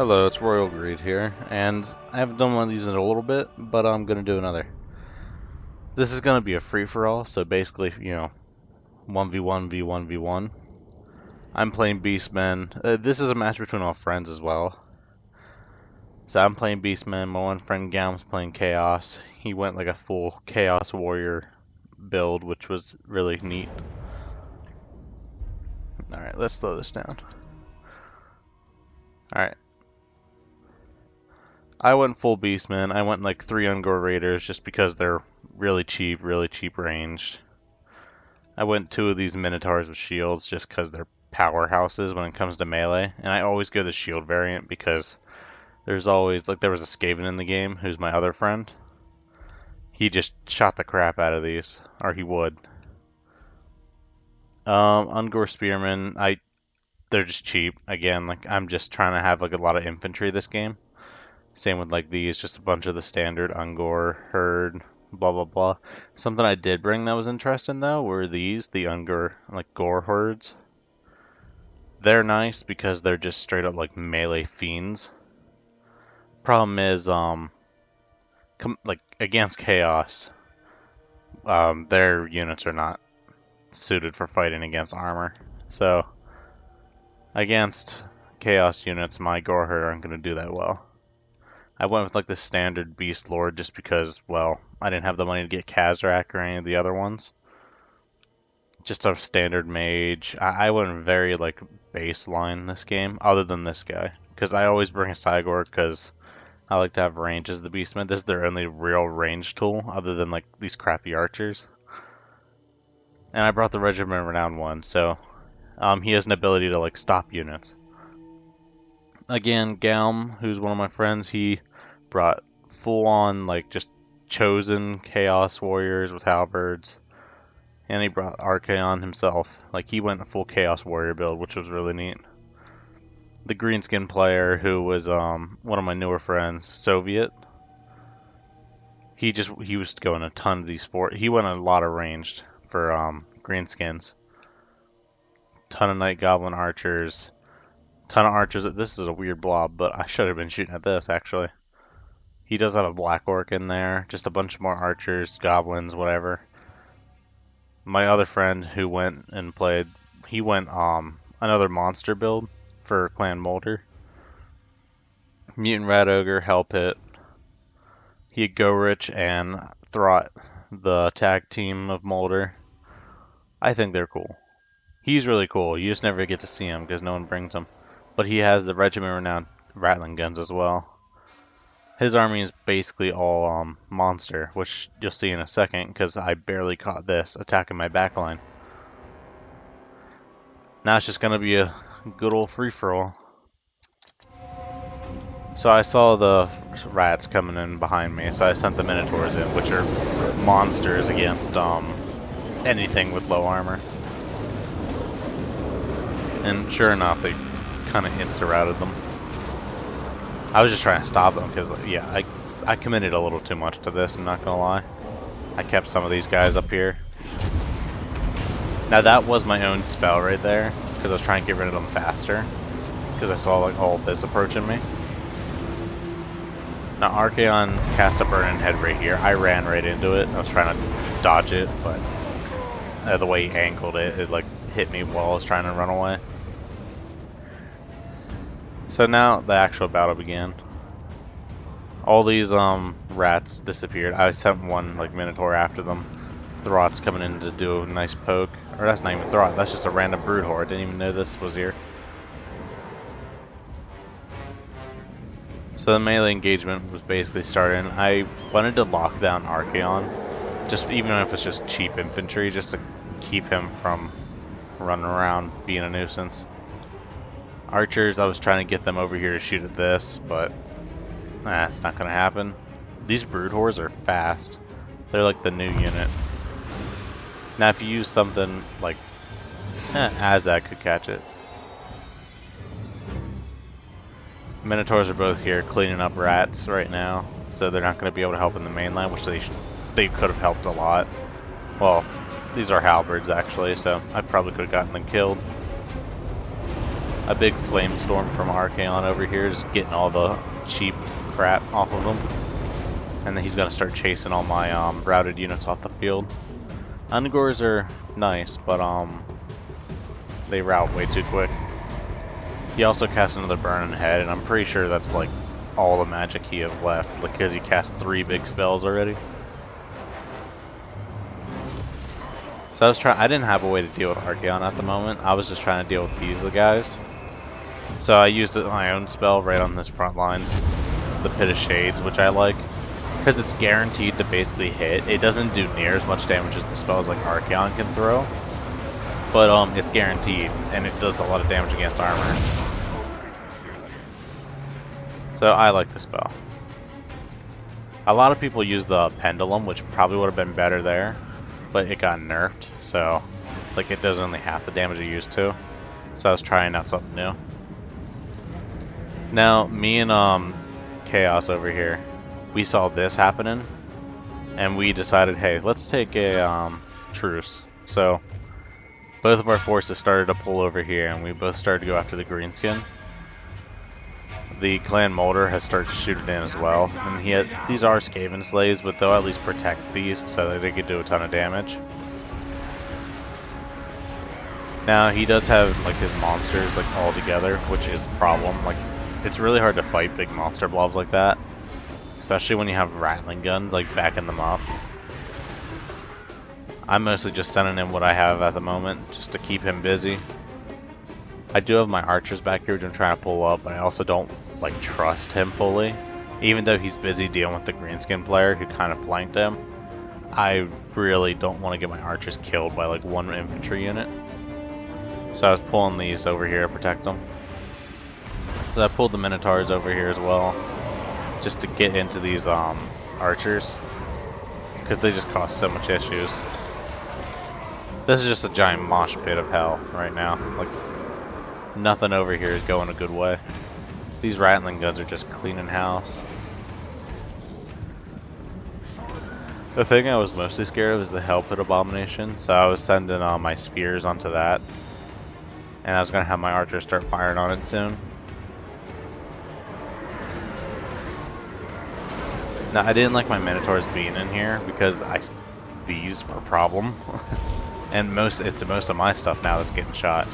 Hello, it's Royal Greed here, and I haven't done one of these in a little bit, but I'm gonna do another. This is gonna be a free-for-all, so basically, 1v1, v1, v1. I'm playing Beastmen. This is a match between all friends as well. So I'm playing Beastmen, my one friend Gam's playing Chaos. He went like a full Chaos Warrior build, which was really neat. Alright, let's slow this down. Alright. I went full Beastman. I went like 3 Ungor Raiders just because they're really cheap ranged. I went 2 of these Minotaurs with shields just because they're powerhouses when it comes to melee. And I always go the shield variant because there's always, like there was a Skaven in the game who's my other friend. He just shot the crap out of these, or he would. Ungor Spearmen, they're just cheap. Again, like I'm just trying to have like a lot of infantry this game. Same with like these, just a bunch of the standard Ungor, Herd, blah blah blah. Something I did bring that was interesting though were these, the Ungor, like Gore Herds. They're nice because they're just straight up like melee fiends. Problem is, like against Chaos, their units are not suited for fighting against armor. So against Chaos units, my Gore Herd aren't going to do that well. I went with like the standard Beast Lord just because, well, I didn't have the money to get Kazrak or any of the other ones. Just a standard mage. I went very like baseline this game, other than this guy, because I always bring a Cygor because I like to have range as the Beastman. This is their only real range tool, other than like these crappy archers. And I brought the Regiment Renown one, so he has an ability to like stop units. Again, Galm, who's one of my friends, he brought full-on, like, just chosen Chaos Warriors with halberds. And he brought Archaon himself. Like, he went a full Chaos Warrior build, which was really neat. The Greenskin player, who was one of my newer friends, Soviet, he was going a ton of these he went a lot of ranged for Greenskins. Ton of Night Goblin archers. Ton of archers. This is a weird blob, but I should have been shooting at this, actually. He does have a Black Orc in there, just a bunch more archers, goblins, whatever. My other friend who went and played, he went another monster build for Clan Molder. Mutant Rat Ogre, Hell Pit. He had Gorich and Throt, the tag team of Molder. I think they're cool. He's really cool. You just never get to see him because no one brings him. But he has the Regiment Renowned Rattling Guns as well. His army is basically all monster, which you'll see in a second because I barely caught this attacking my backline. Now it's just going to be a good old free-for-all. So I saw the rats coming in behind me, so I sent the Minotaurs in, which are monsters against anything with low armor. And sure enough, they kind of insta-routed them. I was just trying to stop them because, yeah, I committed a little too much to this, I'm not going to lie. I kept some of these guys up here. Now that was my own spell right there, because I was trying to get rid of them faster. Because I saw like all of this approaching me. Now Archaon cast a Burning Head right here. I ran right into it. I was trying to dodge it, but the way he angled it, it like hit me while I was trying to run away. So now the actual battle began. All these rats disappeared. I sent one like Minotaur after them. Throt's coming in to do a nice poke. Or that's not even Throt, that's just a random brood horde. Didn't even know this was here. So the melee engagement was basically starting. I wanted to lock down Archaon, just even if it's just cheap infantry, just to keep him from running around being a nuisance. Archers, I was trying to get them over here to shoot at this, but it's not gonna happen. These brood hordes are fast. They're like the new unit. Now if you use something like Azag could catch it. Minotaurs are both here cleaning up rats right now, so they're not going to be able to help in the main line, which they could have helped a lot. Well, these are halberds actually, so I probably could have gotten them killed. a big flame storm from Archaon over here, just getting all the cheap crap off of him. And then he's gonna start chasing all my routed units off the field. Ungors are nice, but they route way too quick. He also cast another Burning Head, and I'm pretty sure that's like all the magic he has left, like, because he cast 3 big spells already. So I didn't have a way to deal with Archaon at the moment. I was just trying to deal with these guys. So I used my own spell right on this front lines, the Pit of Shades, which I like, because it's guaranteed to basically hit. It doesn't do near as much damage as the spells like Archaon can throw, but it's guaranteed, and it does a lot of damage against armor. So I like the spell. A lot of people use the Pendulum, which probably would have been better there, but it got nerfed, so like it does only half the damage it used to. So I was trying out something new. Now, me and Chaos over here, we saw this happening, and we decided, hey, let's take a truce. So both of our forces started to pull over here, and we both started to go after the greenskin. The Clan Molder has started shooting in as well, and these are Skaven slaves, but they'll at least protect these so that they could do a ton of damage. Now he does have like his monsters like all together, which is a problem. Like, it's really hard to fight big monster blobs like that, especially when you have rattling guns like backing them up. I'm mostly just sending in what I have at the moment just to keep him busy. I do have my archers back here which I'm trying to pull up, but I also don't like trust him fully. Even though he's busy dealing with the greenskin player who kind of flanked him, I really don't want to get my archers killed by like one infantry unit. So I was pulling these over here to protect them. So I pulled the Minotaurs over here as well, just to get into these archers, because they just cause so much issues. This is just a giant mosh pit of hell right now. Like, nothing over here is going a good way. These rattling guns are just cleaning house. The thing I was mostly scared of is the Hell Pit Abomination, so I was sending my spears onto that, and I was going to have my archers start firing on it soon. Now, I didn't like my Minotaurs being in here because these were a problem. And it's most of my stuff now that's getting shot.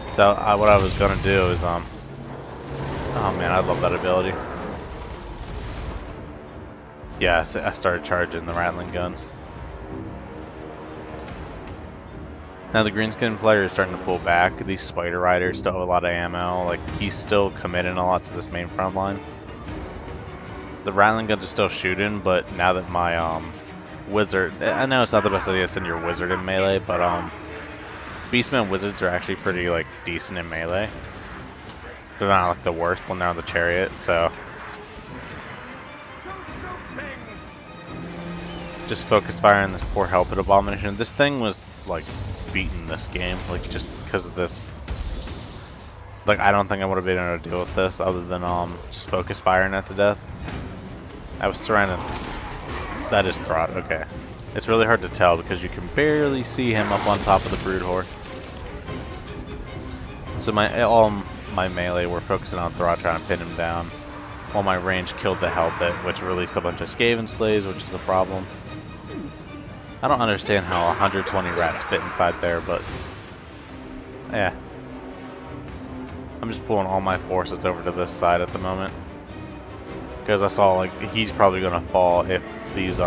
So what I was gonna do is oh man, I love that ability. Yeah, so I started charging the rattling guns. Now the greenskin player is starting to pull back. These spider riders still have a lot of ammo. Like, he's still committing a lot to this main front line. The rattling guns are still shooting, but now that my wizard, I know it's not the best idea to send your wizard in melee, but Beastmen wizards are actually pretty like decent in melee. They're not like the worst when they're on the chariot, so just focus fire on this poor Hell Pit Abomination. This thing was like beaten this game, like just because of this. Like, I don't think I would have been able to deal with this other than just focus firing it to death. I was surrounded. That is Throt, okay. It's really hard to tell because you can barely see him up on top of the Brood Horde. So all my melee were focusing on Throt, trying to pin him down, while my range killed the Hell Pit, which released a bunch of Skaven slaves, which is a problem. I don't understand how 120 rats fit inside there, but yeah. I'm just pulling all my forces over to this side at the moment, because I saw like he's probably gonna fall if these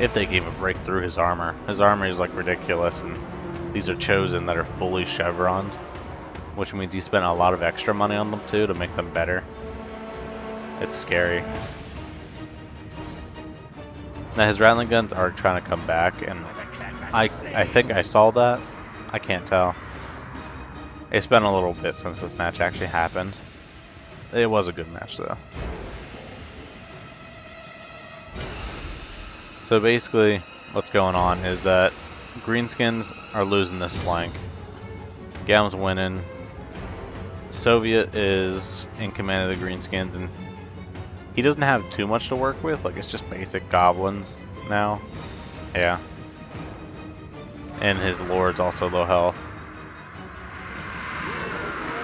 if they can even break through his armor. His armor is like ridiculous, and these are chosen that are fully chevroned, which means you spent a lot of extra money on them too to make them better. It's scary. Now his rattling guns are trying to come back, and I think I saw that. I can't tell. It's been a little bit since this match actually happened. It was a good match though. So basically, what's going on is that greenskins are losing this flank. Gam's winning. Soviet is in command of the greenskins, and he doesn't have too much to work with. Like, it's just basic goblins now. Yeah. And his lord's also low health.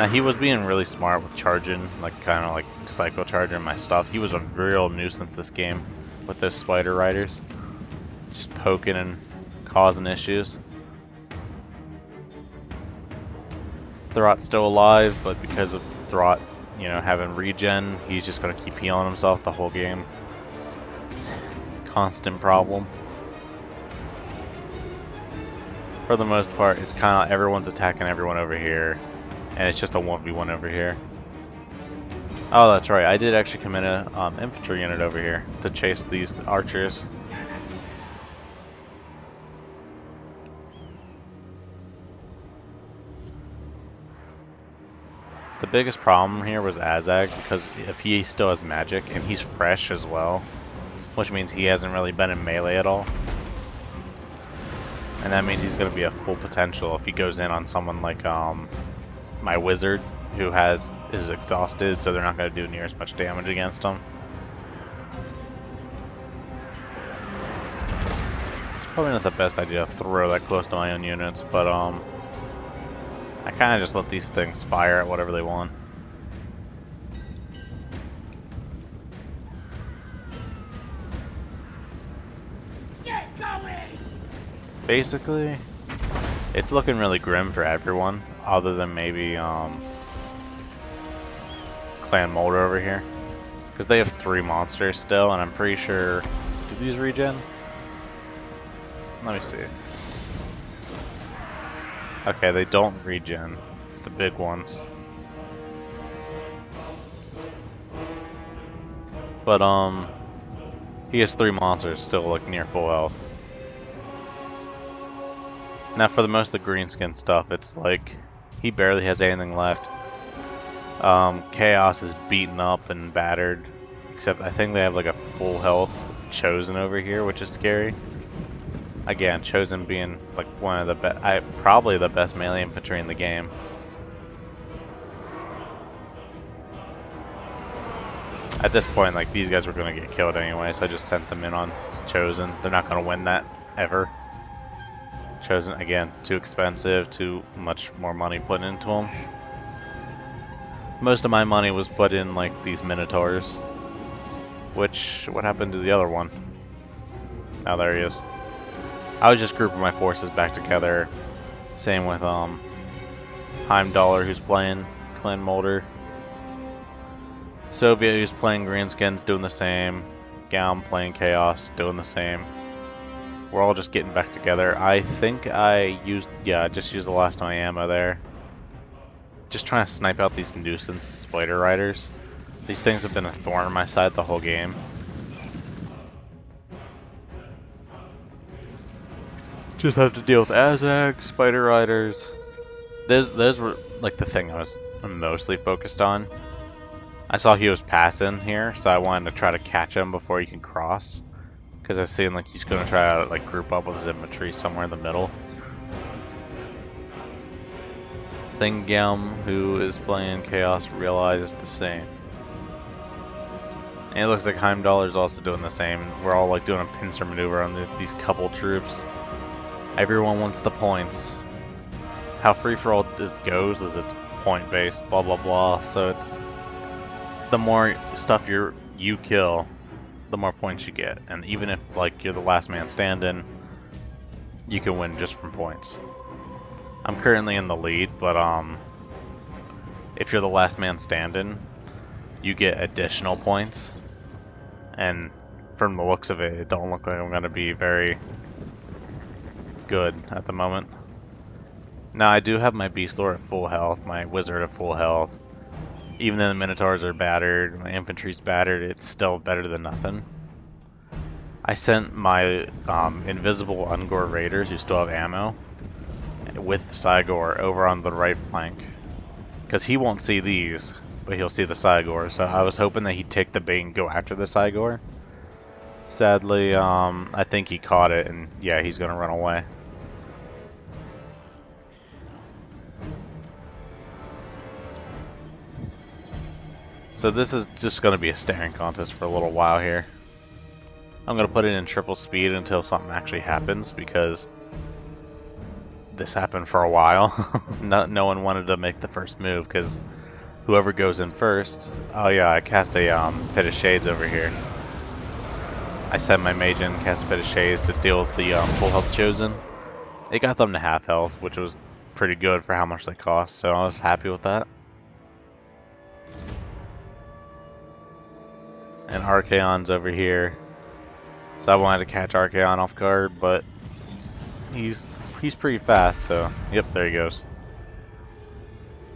Now he was being really smart with charging, like kind of like psycho charging my stuff. He was a real nuisance this game with those spider riders, just poking and causing issues. Throt's still alive, but because of Throt, you know, having regen, he's just gonna keep healing himself the whole game. Constant problem. For the most part, it's kind of everyone's attacking everyone over here, and it's just a 1v1 over here. Oh, that's right, I did actually commit a infantry unit over here to chase these archers. The biggest problem here was Azag, because if he still has magic, and he's fresh as well, which means he hasn't really been in melee at all. And that means he's going to be a full potential if he goes in on someone like my wizard, who is exhausted, so they're not going to do near as much damage against him. It's probably not the best idea to throw that close to my own units, but I kind of just let these things fire at whatever they want. Get going! Basically, it's looking really grim for everyone, other than maybe Clan Molder over here, because they have 3 monsters still, and I'm pretty sure. Do these regen? Let me see. Okay, they don't regen, the big ones. But he has 3 monsters still like near full health. Now for the most of the greenskin stuff, it's like he barely has anything left. Chaos is beaten up and battered, except I think they have like a full health Chosen over here, which is scary. Again, Chosen being like one of the best, probably the best melee infantry in the game. At this point, like, these guys were going to get killed anyway, so I just sent them in on Chosen. They're not going to win that, ever. Chosen, again, too expensive, too much more money put into them. Most of my money was put in, like, these Minotaurs. Which, what happened to the other one? Oh, there he is. I was just grouping my forces back together. Same with Heimdallr, who's playing Clan Molder. Soviet, who's playing Greenskins, doing the same. Gaum playing Chaos, doing the same. We're all just getting back together. I think I just used the last of my ammo there. Just trying to snipe out these nuisance spider riders. These things have been a thorn in my side the whole game. Just have to deal with Azag, spider riders. Those were like the thing I was mostly focused on. I saw he was passing here, so I wanted to try to catch him before he can cross. Because I seen like he's gonna try to like group up with his infantry somewhere in the middle. Thingam, who is playing Chaos, realized the same. And it looks like Heimdallr is also doing the same. We're all like doing a pincer maneuver on these couple troops. Everyone wants the points. How free-for-all goes is it's point-based, blah blah blah. So it's the more stuff you kill, the more points you get. And even if like you're the last man standing, you can win just from points. I'm currently in the lead, but if you're the last man standing, you get additional points. And from the looks of it, it don't look like I'm gonna be very good at the moment. Now I do have my Beast Lord at full health, my Wizard at full health. Even though the Minotaurs are battered, my infantry's battered, it's still better than nothing. I sent my invisible Ungor Raiders, who still have ammo, with Cygor over on the right flank. Because he won't see these, but he'll see the Cygor. So I was hoping that he'd take the bait and go after the Cygor. Sadly, I think he caught it, and yeah, he's going to run away. So this is just going to be a staring contest for a little while here. I'm going to put it in triple speed until something actually happens, because this happened for a while. No one wanted to make the first move because whoever goes in first. Oh yeah, I cast a Pit of Shades over here. I sent my mage in, cast a Pit of Shades to deal with the full health chosen. It got them to half health, which was pretty good for how much they cost, so I was happy with that. And Archaon's over here. So I wanted to catch Archaon off guard, but he's pretty fast, so yep, there he goes.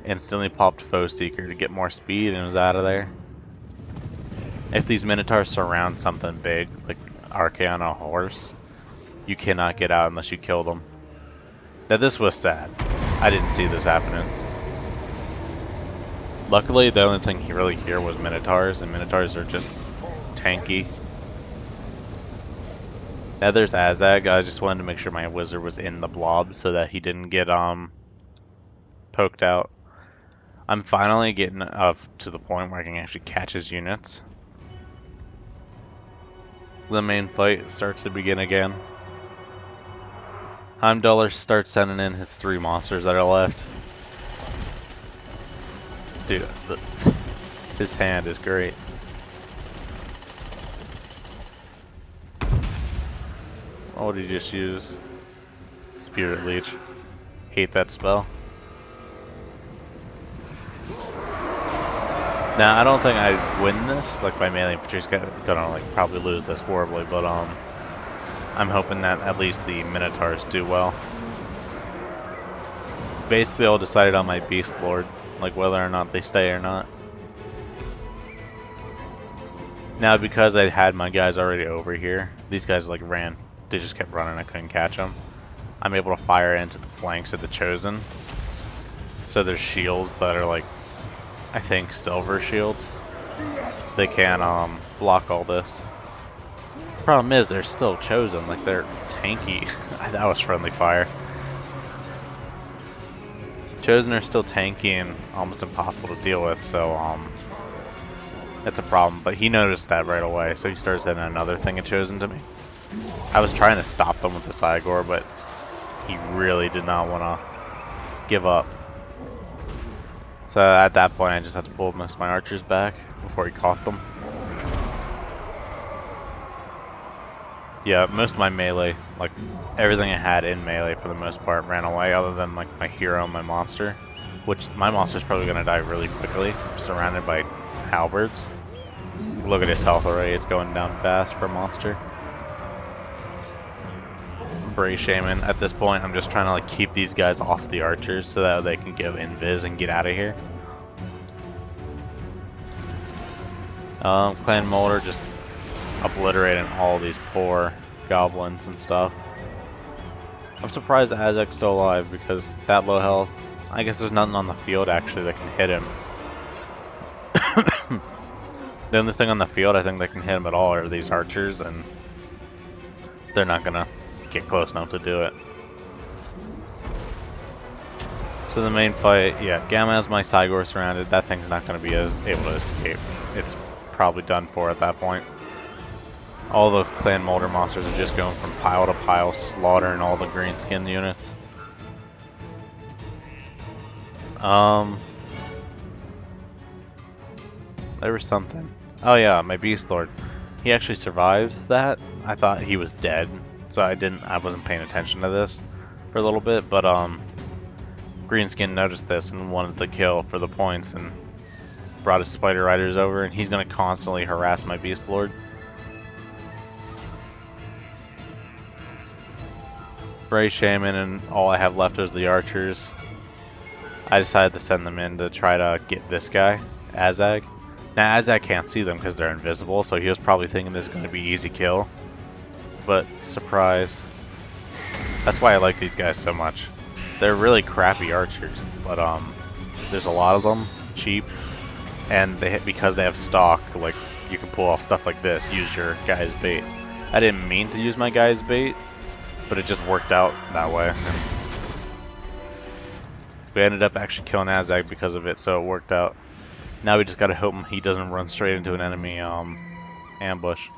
Instantly popped Foe Seeker to get more speed and was out of there. If these Minotaurs surround something big, like Archaon on a horse, you cannot get out unless you kill them. Now this was sad. I didn't see this happening. Luckily, the only thing really here was Minotaurs, and Minotaurs are just tanky. Now there's Azag. I just wanted to make sure my wizard was in the blob so that he didn't get poked out. I'm finally getting to the point where I can actually catch his units. The main fight starts to begin again. Heimdallr starts sending in his 3 monsters that are left. Dude, his hand is great. What did he just use? Spirit Leech. Hate that spell. Now, I don't think I win this. Like, my melee infantry's gonna like probably lose this horribly, but I'm hoping that at least the Minotaurs do well. It's basically all decided on my Beast Lord, like whether or not they stay or not. Now, because I had my guys already over here, these guys like ran. They just kept running. I couldn't catch them. I'm able to fire into the flanks of the Chosen. So there's shields that are like, I think, silver shields. They can block all this. Problem is, they're still Chosen. Like, they're tanky. That was friendly fire. Chosen are still tanky and almost impossible to deal with, so that's a problem. But he noticed that right away, so he started sending another thing of Chosen to me. I was trying to stop them with the Cygor, but he really did not want to give up. So at that point, I just had to pull most of my archers back before he caught them. Yeah, most of my melee, like everything I had in melee for the most part, ran away, other than like my hero and my monster, which my monster's probably going to die really quickly, surrounded by halberds. Look at his health already, it's going down fast for a monster. Bray Shaman. At this point, I'm just trying to like keep these guys off the archers so that they can give invis and get out of here. Clan Molder just obliterating all these poor goblins and stuff. I'm surprised Azek's still alive because that low health. I guess there's nothing on the field actually that can hit him. The only thing on the field I think that can hit him at all are these archers, and they're not gonna get close enough to do it. So the main fight, yeah, Gamma has my Cygor surrounded. That thing's not going to be able to escape. It's probably done for at that point. All the Clan Molder monsters are just going from pile to pile, slaughtering all the green skinned units. There was something. Oh yeah, my Beast Lord. He actually survived that. I thought he was dead. So I wasn't paying attention to this for a little bit, but Greenskin noticed this and wanted to kill for the points and brought his Spider Riders over, and he's going to constantly harass my Beast Lord. Bray Shaman, and all I have left is the archers. I decided to send them in to try to get this guy, Azag. Now Azag can't see them because they're invisible, so he was probably thinking this is going to be easy kill. But surprise. That's why I like these guys so much. They're really crappy archers, but there's a lot of them, cheap, and because they have stock, like you can pull off stuff like this. Use your guy's bait. I didn't mean to use my guy's bait, but it just worked out that way. We ended up actually killing Azag because of it, so it worked out. Now we just gotta hope he doesn't run straight into an enemy ambush.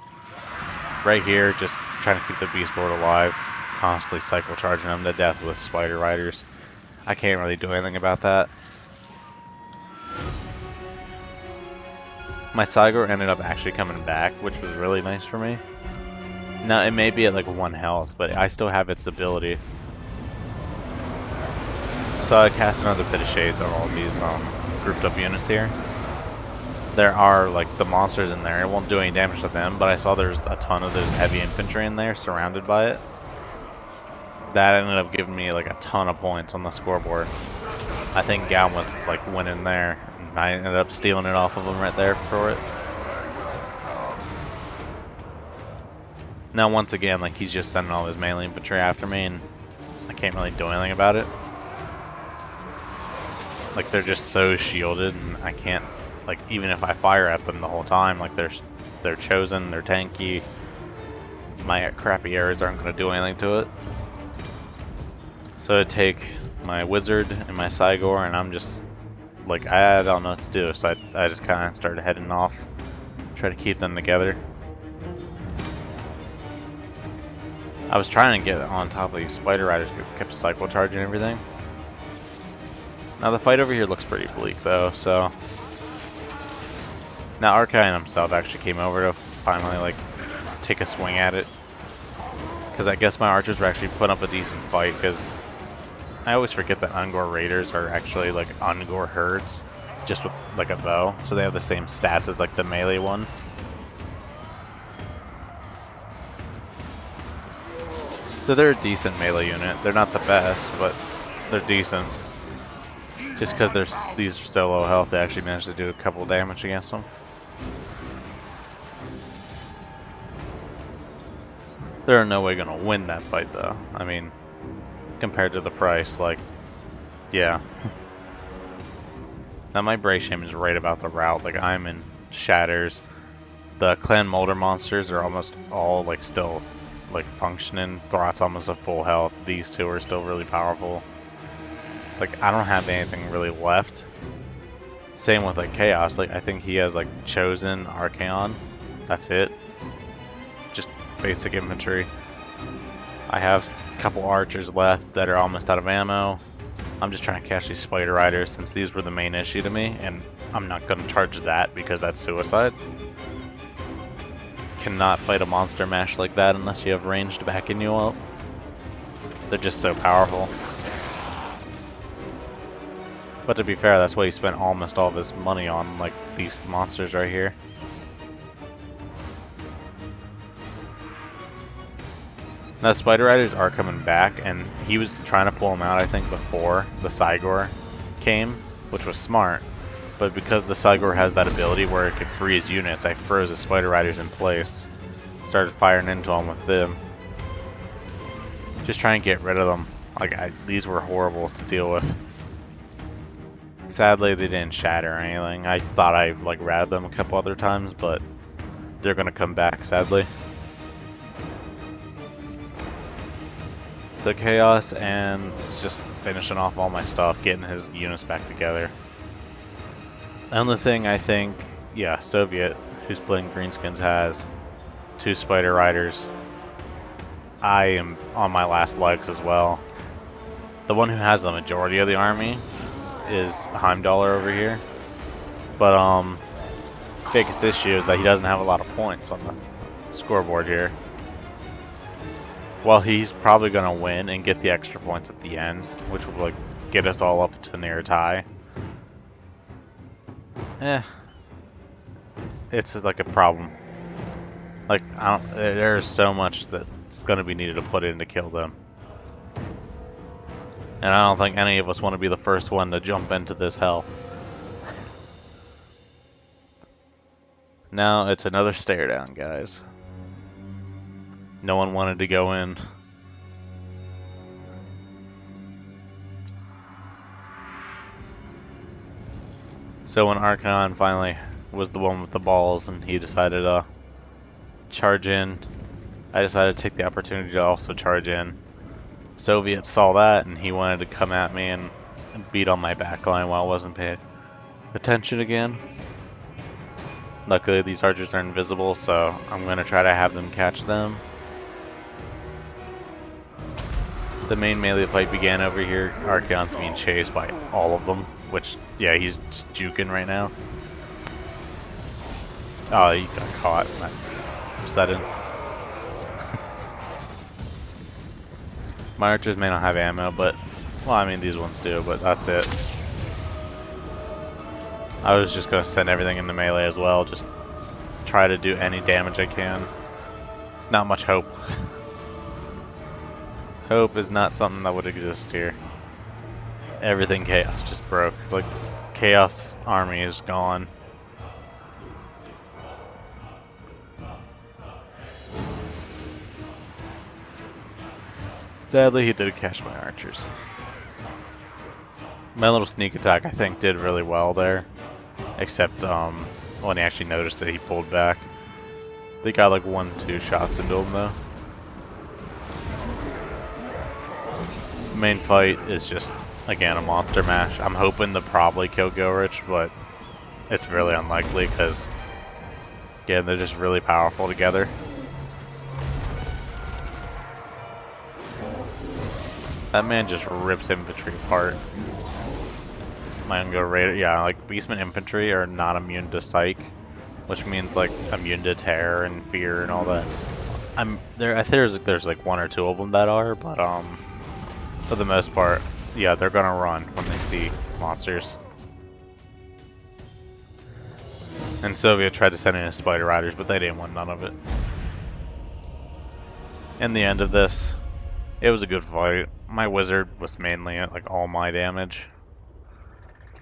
Right here, just trying to keep the Beast Lord alive, constantly cycle charging them to death with spider riders. I can't really do anything about that. My Cygor ended up actually coming back, which was really nice for me. Now, it may be at like 1 health, but I still have its ability. So I cast another Pit of Shades on all these grouped up units here. There are like the monsters in there. It won't do any damage to them, but I saw there's a ton of those heavy infantry in there surrounded by it. That ended up giving me like a ton of points on the scoreboard. I think Gaum was like winning there. And I ended up stealing it off of him right there for it. Now once again, like he's just sending all his melee infantry after me, and I can't really do anything about it. Like they're just so shielded, and I can't, like, even if I fire at them the whole time, like they're chosen, they're tanky. My crappy arrows aren't going to do anything to it. So I take my wizard and my Cygor, and I'm just like, I don't know what to do. So I just kind of started heading off, try to keep them together. I was trying to get on top of these spider riders because they kept cycle charging everything. Now the fight over here looks pretty bleak though, so now Archaon himself actually came over to finally like take a swing at it, because I guess my archers were actually putting up a decent fight, because I always forget that Ungor raiders are actually like Ungor herds just with like a bow, so they have the same stats as like the melee one. So they're a decent melee unit. They're not the best, but they're decent. Just because these are so low health, they actually managed to do a couple damage against them. They're in no way going to win that fight, though. I mean, compared to the price, like, yeah. Now my Bracesham is right about the route. Like, I'm in Shatters. The Clan Molder monsters are almost all, like, still, like, functioning. Throt's almost at full health. These two are still really powerful. Like, I don't have anything really left. Same with, like, Chaos. Like, I think he has, like, Chosen, Archaon. That's it. Just basic infantry. I have a couple archers left that are almost out of ammo. I'm just trying to catch these spider riders since these were the main issue to me, and I'm not going to charge that because that's suicide. Cannot fight a monster mash like that unless you have ranged backing you up. They're just so powerful. But to be fair, that's what he spent almost all of his money on, like these monsters right here. Now, Spider Riders are coming back, and he was trying to pull them out, I think, before the Cygor came, which was smart. But because the Cygor has that ability where it could freeze units, I froze the Spider Riders in place. Started firing into them with them. Just trying to get rid of them. Like, these were horrible to deal with. Sadly, they didn't shatter or anything. I thought I like ratted them a couple other times, but they're gonna come back, sadly. So Chaos and just finishing off all my stuff, getting his units back together. The only thing I think, yeah, Soviet, who's playing Greenskins, has 2 Spider Riders. I am on my last legs as well. The one who has the majority of the army is Heimdallr over here, but biggest issue is that he doesn't have a lot of points on the scoreboard here. Well, he's probably gonna win and get the extra points at the end, which will like get us all up to near a tie. It's like a problem. Like there's so much that's gonna be needed to put in to kill them. And I don't think any of us want to be the first one to jump into this hell. Now it's another stare down, guys. No one wanted to go in. So when Archaon finally was the one with the balls and he decided to charge in, I decided to take the opportunity to also charge in. Soviet saw that and he wanted to come at me and beat on my backline while I wasn't paying attention again. Luckily these archers are invisible, so I'm going to try to have them catch them. The main melee fight began over here. Archaon's being chased by all of them, which, yeah, he's just juking right now. Oh, he got caught. That's upsetting. My archers may not have ammo, but, well, I mean, these ones do, but that's it. I was just going to send everything into melee as well, just try to do any damage I can. It's not much hope. Hope is not something that would exist here. Everything Chaos just broke. Like, Chaos army is gone. Sadly, he did catch my archers. My little sneak attack, I think, did really well there. Except, when he actually noticed it, he pulled back. They got like 1-2 shots into him, though. Main fight is just, again, a monster mash. I'm hoping to probably kill Gorich, but it's really unlikely because, again, they're just really powerful together. That man just rips infantry apart. My Ungo Raider, yeah, like Beastmen infantry are not immune to psych, which means like immune to terror and fear and all that. I think there's like 1 or 2 of them that are, but for the most part, yeah, they're gonna run when they see monsters. And Soviet tried to send in his Spider Riders, but they didn't want none of it. In the end of this, it was a good fight. My wizard was mainly at like all my damage.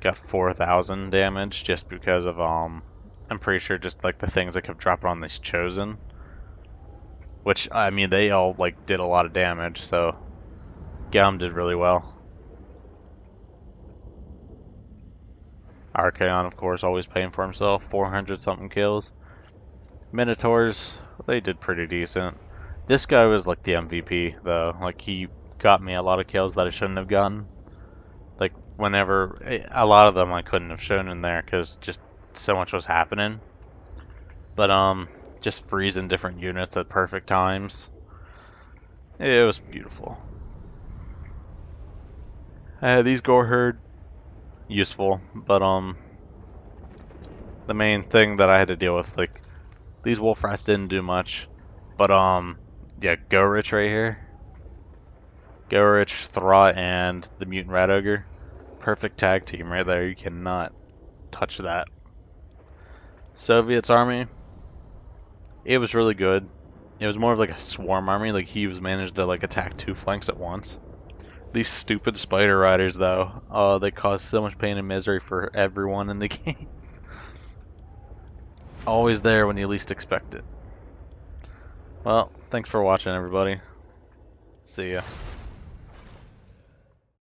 Got 4,000 damage just because of I'm pretty sure just like the things that kept dropping on this chosen. Which, I mean, they all like did a lot of damage, so Gaum did really well. Archaon, of course, always paying for himself, 400 something kills. Minotaurs, they did pretty decent. This guy was like the MVP though, like he got me a lot of kills that I shouldn't have gotten. Like whenever, a lot of them I couldn't have shown in there because just so much was happening. But just freezing different units at perfect times. It was beautiful. These Gore Herd, useful, but the main thing that I had to deal with, like, these Wolf Rats didn't do much, but yeah, Gorich right here. Gorich, Throt, and the Mutant Rat Ogre. Perfect tag team right there, you cannot touch that. Soviet's army, it was really good. It was more of like a swarm army, like he was managed to like attack 2 flanks at once. These stupid Spider Riders though, they cause so much pain and misery for everyone in the game. Always there when you least expect it. Well, thanks for watching everybody. See ya.